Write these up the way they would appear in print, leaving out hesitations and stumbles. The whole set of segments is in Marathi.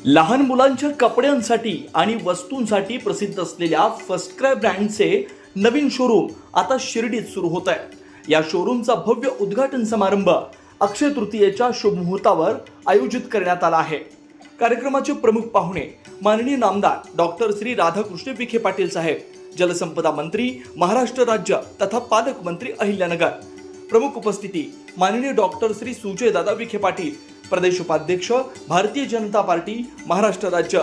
लहान मुलांच्या कपड्यांसाठी आणि वस्तूंसाठी प्रसिद्ध असलेल्या फर्स्टक्राय ब्रँडचे नवीन शोरूम आता शिर्डीत सुरू होत आहे। या शोरूमचा भव्य उद्घाटन समारंभ अक्षय तृतीयेच्या शुभ मुहूर्तावर आयोजित करण्यात आला आहे। कार्यक्रमाचे प्रमुख पाहुणे माननीय नामदार डॉक्टर श्री राधाकृष्ण विखे पाटील साहेब, जलसंपदा मंत्री महाराष्ट्र राज्य तथा पालकमंत्री अहिल्यानगर। प्रमुख उपस्थिती माननीय डॉक्टर श्री सुजय दादा विखे पाटील, प्रदेश उपाध्यक्ष भारतीय जनता पार्टी महाराष्ट्र राज्य।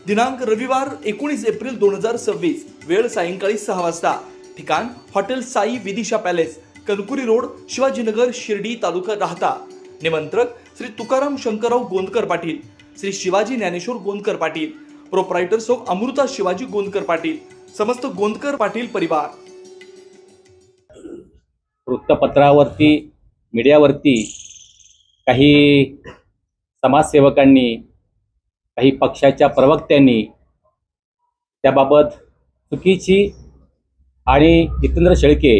दिनांक रविवार 19 एप्रिल 2026, वेळ सायंकाळी 6 वाजता। ठिकाण hotel Sai Vidisha palace, Kankuri road, Shivajinagar, Shirdi taluka Rahata. निमंत्रक श्री तुकाराम शंकरराव गोंदकर पाटील, श्री शिवाजी ज्ञानेश्वर गोंदकर पाटील, प्रोप्रायटर्स ऑफ अमृता शिवाजी गोंदकर पाटील, समस्त गोंदकर पाटील परिवार। वृत्तपत्रावरती, मीडियावरती काही समाजसेवकांनी, काही पक्षाच्या प्रवक्त्यांनी त्याबाबत चुकीची आणि जितेंद्र शेळके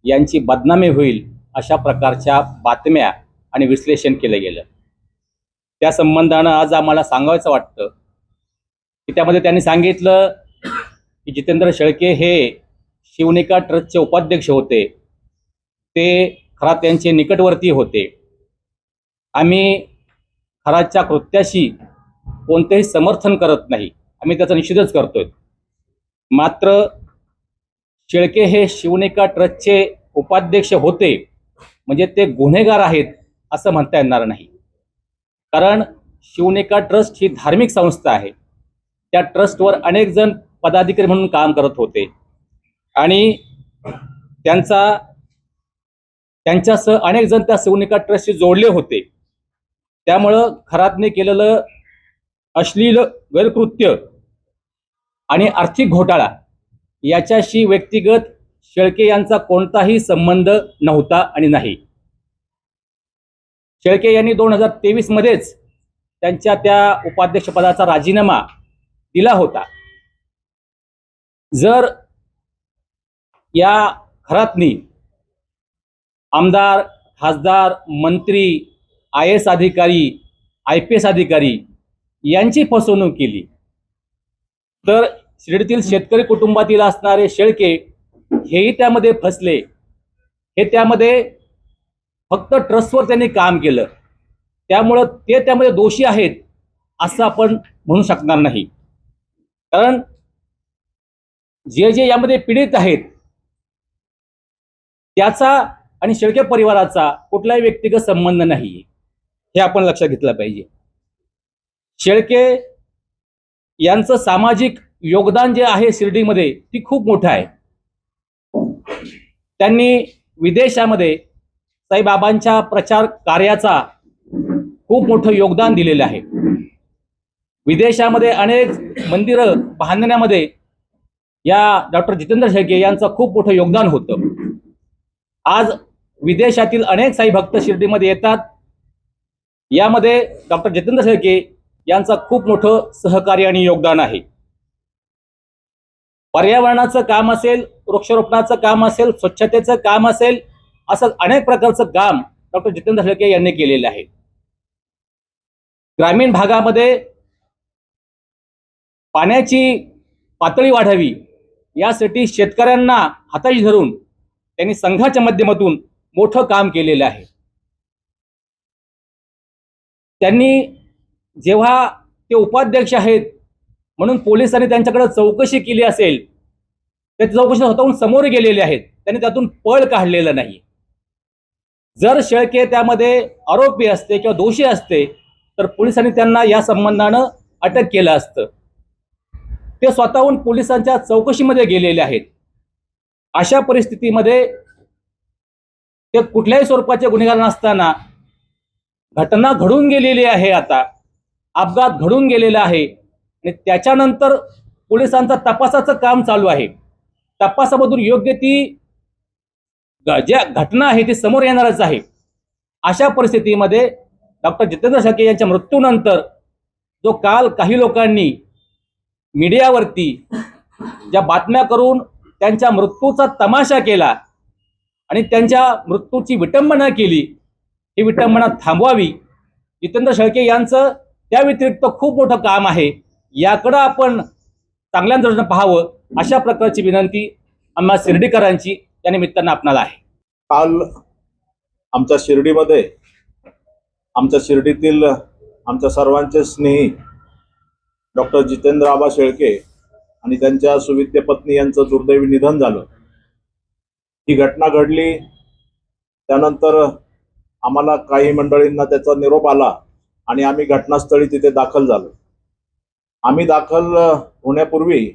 यांची बदनामी होईल अशा प्रकारच्या बातम्या आणि विश्लेषण केलं गेलं। त्या संबंधानं आज आम्हाला सांगायचं वाटतं की त्यामध्ये त्यांनी सांगितलं की जितेंद्र शेळके हे शिवनिका ट्रस्टचे उपाध्यक्ष होते, ते खरा त्यांचे निकटवर्ती होते। आम्ही खराच्या कृत्याशी कोणतेही समर्थन करत नाही, आम्ही त्याचा निषेधच करतोय। मात्र शेळके हे शिवनिका ट्रस्टचे उपाध्यक्ष होते म्हणजे ते गुन्हेगार आहेत असं म्हणता येणार नाही। कारण शिवनिका ट्रस्ट ही धार्मिक संस्था आहे, त्या ट्रस्टवर अनेक जण पदाधिकारी म्हणून काम करत होते आणि त्यांच्यासह अनेक जण त्या शिवनिका ट्रस्टशी जोडले होते। त्यामुळं खरातने केलेलं अश्लील गैरकृत्य आणि आर्थिक घोटाळा याच्याशी व्यक्तिगत शेळके यांचा कोणताही संबंध नव्हता आणि नाही। शेळके यांनी 2023 मध्येच त्यांच्या त्या उपाध्यक्षपदाचा राजीनामा दिला होता। जर या खरातनी आमदार, खासदार, मंत्री, IAS अधिकारी, IPS अधिकारी यांची फसवणूक केली तर शिर्डीतील शेतकरी कुटुंबातील असणारे शेळके हेही त्यामध्ये फसले। हे त्यामध्ये फक्त ट्रस्टवर त्यांनी काम केलं, त्यामुळं ते त्यामध्ये दोषी आहेत असं आपण म्हणू शकणार नाही। कारण जे यामध्ये पीडित आहेत त्याचा आणि शेळके परिवाराचा कुठलाही व्यक्तिगत संबंध नाही, हे आपण लक्षात घेतलं पाहिजे। शेळके यांचं सामाजिक योगदान जे आहे शिर्डीमध्ये ती खूप मोठं आहे। त्यांनी विदेशामध्ये साईबाबांच्या प्रचार कार्याचा खूप मोठं योगदान दिलेलं आहे। विदेशामध्ये अनेक मंदिरं बांधण्यामध्ये या डॉक्टर जितेंद्र शेळके यांचं खूप मोठं योगदान होतं। आज विदेशातील अनेक साई भक्त शिर्डीमध्ये येतात, यामध्ये डॉक्टर जितेंद्र शेळके यांचं खूप मोठं सहकार्य आणि योगदान आहे। पर्यावरणाचं काम असेल, वृक्षारोपणाचं काम असेल, स्वच्छतेचं काम असेल, असं अनेक प्रकारचं काम डॉक्टर जितेंद्र शेळके यांनी केलेलं आहे। ग्रामीण भागामध्ये पाण्याची पातळी वाढावी यासाठी शेतकऱ्यांना हाताशी धरून त्यांनी संघाच्या माध्यमातून मोठं काम केलेलं आहे। त्यांनी जेव्हा ते उपाध्यक्ष आहेत म्हणून पोलिसांनी त्यांच्याकडे चौकशी केली असेल, ते चौकशी स्वतःहून समोर गेलेले आहेत, त्यांनी त्यातून पळ काढलेलं नाही। जर शेळके त्यामध्ये आरोपी असते किंवा दोषी असते तर पोलिसांनी त्यांना या संबंधानं अटक केलं असतं। ते स्वतःहून पोलिसांच्या चौकशीमध्ये गेलेले आहेत। अशा परिस्थितीमध्ये ते कुठल्याही स्वरूपाचे गुन्हेगार नसताना घटना घडून गेलेली आहे, आता अपघात घडून गेलेला आहे आणि त्याच्यानंतर पोलिसांचा तपासाचं काम चालू आहे। तपासामधून योग्य ती ज्या घटना आहे ती समोर येणारच आहे। अशा परिस्थितीमध्ये डॉक्टर जितेंद्र शेळके यांच्या मृत्यूनंतर जो काल काही लोकांनी मीडियावरती ज्या बातम्या करून त्यांच्या मृत्यूचा तमाशा केला आणि त्यांच्या मृत्यूची विटंबना केली, ही विटंबना थांबवावी। जितेंद्र शेळके यांचं त्या व्यतिरिक्त खूप मोठं काम आहे, याकडं आपण चांगल्या नजरेनं पाहावं, अशा प्रकारची विनंती आम्हा शिर्डीकरांची या निमित्तानं आपणाला आहे. काल आमच्या शिर्डीमध्ये आमच्या शिर्डीतील आमच्या सर्वांचे स्नेही डॉक्टर जितेंद्र आबा शेळके आणि त्यांच्या सुविद्य पत्नी यांचं दुर्दैवी निधन झालं. ही घटना घडली त्यानंतर आम्हाला काही मंडळींना त्याचा निरोप आला आणि आम्ही घटनास्थळी तिथे दाखल झालो. आम्ही दाखल होण्यापूर्वी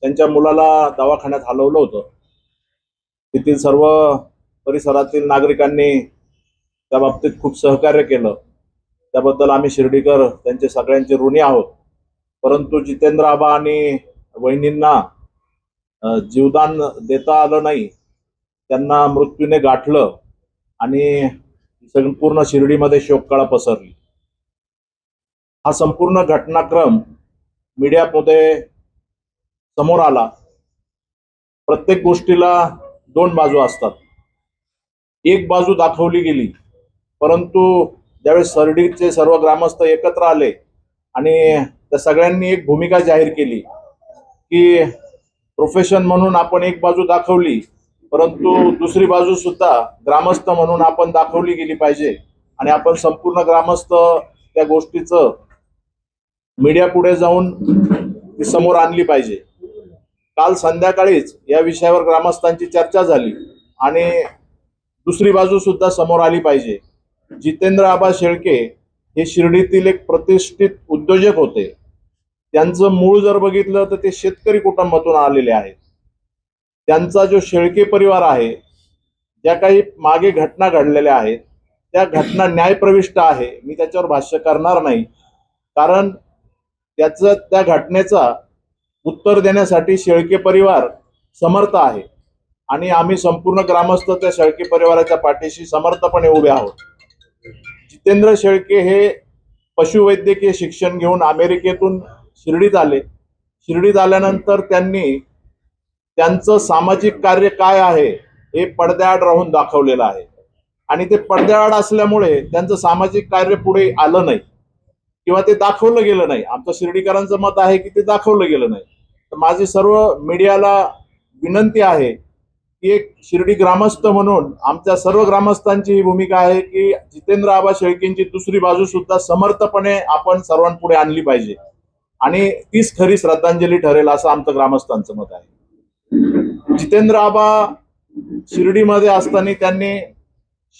त्यांच्या मुलाला दवाखान्यात हलवलं होतं. तेथील सर्व परिसरातील नागरिकांनी त्या बाबतीत खूप सहकार्य केलं. त्याबद्दल आम्ही शिर्डीकर त्यांचे सगळ्यांचे ऋणी आहोत. परंतु जितेंद्र आबा आणि वहिनींना जीवदान देता आलं नाही, त्यांना मृत्यूने गाठलं आणि संपूर्ण शिर्डीमध्ये शोककळा पसरली. हा संपूर्ण घटनाक्रम मीडियामध्ये समोर आला. प्रत्येक गोष्टीला दोन बाजू असतात. एक बाजू दाखवली गेली, परंतु ज्यावेळेस शिर्डीचे सर्व ग्रामस्थ एकत्र आले आणि त्या सगळ्यांनी एक भूमिका जाहीर केली की प्रोफेशन म्हणून आपण एक बाजू दाखवली, परंतु दुसरी बाजू सुद्धा ग्रामस्थ म्हणून आपण दाखवली गेली पाहिजे आणि आपण संपूर्ण ग्रामस्थ त्या गोष्टीचं मीडिया पुढे जाऊन ती समोर आणली पाहिजे. काल संध्याकाळीच या विषयावर ग्रामस्थांची चर्चा झाली आणि दुसरी बाजू सुद्धा समोर आली पाहिजे. जितेंद्र आबा शेळके हे शिर्डीतील एक प्रतिष्ठित उद्योजक होते. त्यांचं मूळ जर बघितलं तर ते शेतकरी कुटुंबातून आलेले आहेत. त्यांचा जो शेळके परिवार आहे, ज्या काही मागे घटना घडलेल्या आहेत त्या घटना न्यायप्रविष्ट आहे. मी त्याच्यावर भाष्य करणार नाही, कारण त्या घटनेचा उत्तर देण्यासाठी शेळके परिवार समर्थ आहे आणि आम्ही संपूर्ण ग्रामस्थ त्या शेळके परिवाराच्या पाठीशी समर्थपणे उभे आहोत. जितेंद्र शेळके हे पशुवैद्यकीय शिक्षण घेऊन अमेरिकेतून शिर्डीत आले. शिर्डीत आल्यानंतर त्यांनी त्यांचं सामाजिक कार्य काय आहे हे पडद्याआड राहून दाखवलेलं आहे आणि ते पडद्याआड असल्यामुळे त्यांचं सामाजिक कार्य पुढे आलं नाही किंवा ते दाखवलं गेलं नाही. आमचं शिर्डीकरांचं मत आहे की ते दाखवलं गेलं नाही. तर माझी सर्व मीडियाला विनंती आहे की एक शिर्डी ग्रामस्थ म्हणून आमच्या सर्व ग्रामस्थांची ही भूमिका आहे की जितेंद्र आबा शेळकेंची दुसरी बाजू सुद्धा समर्थपणे आपण सर्वांपुढे आणली पाहिजे आणि तीच खरी श्रद्धांजली ठरेल असं आमचं ग्रामस्थांचं मत आहे. जितेंद्र आबा शिर्डीमध्ये असताना त्यांनी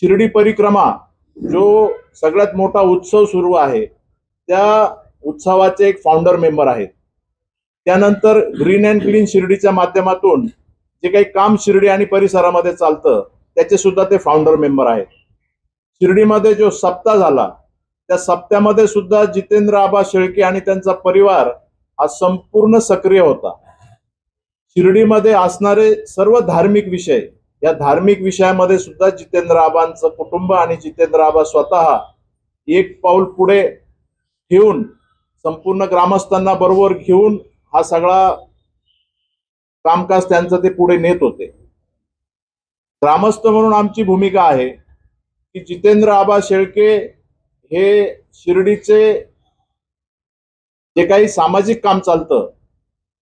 शिर्डी परिक्रमा जो सगळ्यात मोठा उत्सव सुरू आहे त्या उत्सवाचे एक फाउंडर मेंबर आहेत. त्यानंतर ग्रीन अँड क्लीन शिर्डीच्या माध्यमातून जे काही काम शिर्डी आणि परिसरामध्ये चालतं त्याचे सुद्धा ते फाउंडर मेंबर आहेत. शिर्डीमध्ये जो सप्ताह झाला त्या सप्त्यामध्ये सुद्धा जितेंद्र आबा शेळके आणि त्यांचा परिवार हा संपूर्ण सक्रिय होता. शिर्डीमध्ये असणारे सर्व धार्मिक विषय, या धार्मिक विषयामध्ये सुद्धा जितेंद्र आबांचं कुटुंब आणि जितेंद्र आबा स्वतः एक पाऊल पुढे ठेवून संपूर्ण ग्रामस्थांना बरोबर घेऊन हा सगळा कामकाज त्यांचं ते पुढे नेत होते. ग्रामस्थ म्हणून आमची भूमिका आहे की जितेंद्र आबा शेळके हे शिर्डीचे जे काही सामाजिक काम चालतं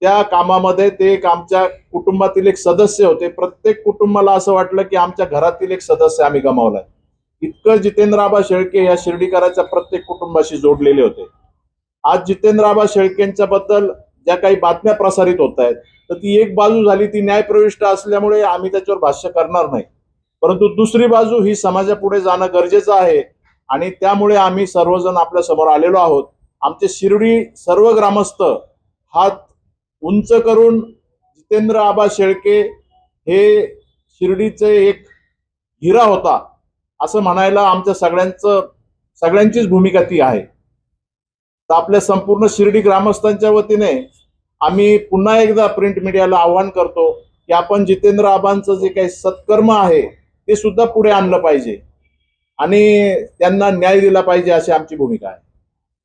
त्या कामामध्ये ते एक आमच्या कुटुंबातील एक सदस्य होते. प्रत्येक कुटुंबाला असं वाटलं की आमच्या घरातील एक सदस्य आम्ही गमावलाय. इतकं जितेंद्र आबा शेळके या शिर्डीकराच्या प्रत्येक कुटुंबाशी जोडलेले होते. आज जितेंद्र आबा शेळकेंच्या बद्दल ज्या काही बातम्या प्रसारित होत आहेत तर ती एक बाजू झाली, ती न्यायप्रविष्ट असल्यामुळे आम्ही त्याच्यावर भाष्य करणार नाही, परंतु दुसरी बाजू ही समाजापुढे जाणं गरजेचं आहे आणि त्यामुळे आम्ही सर्वजण आपल्या समोर आलेलो आहोत. आमचे शिर्डी सर्व ग्रामस्थ हात उंच करून जितेंद्र आबा शेळके हे शिर्डीचे एक हिरा होता असं म्हणायला आमच्या सगळ्यांचीच भूमिका ती आहे. तर आपल्या संपूर्ण शिर्डी ग्रामस्थांच्या वतीने आम्ही पुन्हा एकदा प्रिंट मीडियाला आवाहन करतो की आपण जितेंद्र आबांचं जे काही सत्कर्म आहे ते सुद्धा पुढे आणलं पाहिजे आणि त्यांना न्याय दिला पाहिजे अशी आमची भूमिका आहे.